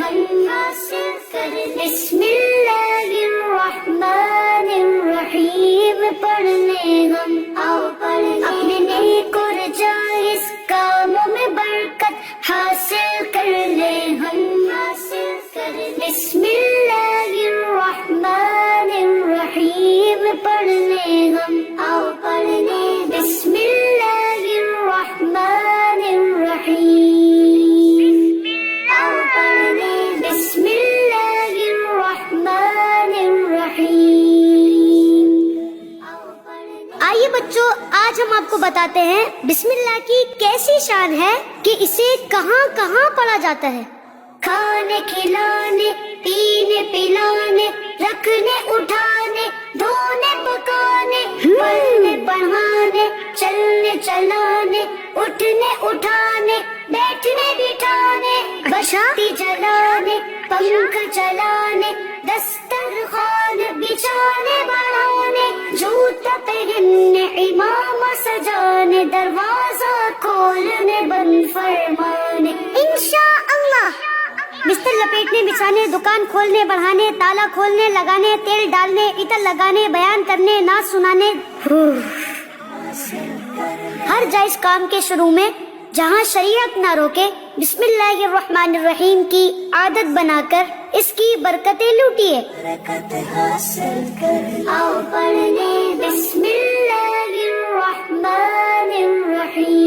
ہم حاصل کر لیں. بسم اللہ الرحمن الرحیم پڑھ لیں ہم، آؤ پڑھ لیں. اپنے نیک اور جائز کاموں میں برکت حاصل کر لیں ہم، حاصل کر لیں. بسم اللہ الرحمن الرحیم پڑھ لیں ہم، آؤ پڑھ لیں. بسم اللہ الرحمن الرحیم، آؤ پڑھ لیں. بسم اللہ الرحمن الرحیم، آؤ پڑھ لیں. آئیے بچوں، آج ہم آپ کو بتاتے ہیں بسم اللہ کی کیسی شان ہے کہ اسے کہاں کہاں پڑھا جاتا ہے. کھانے کھلانے، پینے پلانے، رکھنے اٹھانے، دھونے پکانے، پڑھنے پڑھانے، چلنے چلانے، اٹھنے اٹھانے، بیٹھنے بٹھانے، بشتی جلانے، پنکھ چلانے، دسترخوان بچھانے بڑھانے، جوتا پہننے، امام سجانے، دروازہ کھولنے بند فرمانے. انشاءاللہ. بستر لپیٹنے بچھانے، دکان کھولنے بڑھانے، تالا کھولنے لگانے، تیل ڈالنے، عطر لگانے، بیان کرنے، نعت سنانے. ہر جائز کام کے شروع میں جہاں شریعت نہ روکے، بسم اللہ الرحمن الرحیم کی عادت بنا کر اس کی برکتیں لوٹیے. برکت حاصل کر آؤ پڑھ لیں. بسم اللہ الرحمن الرحیم.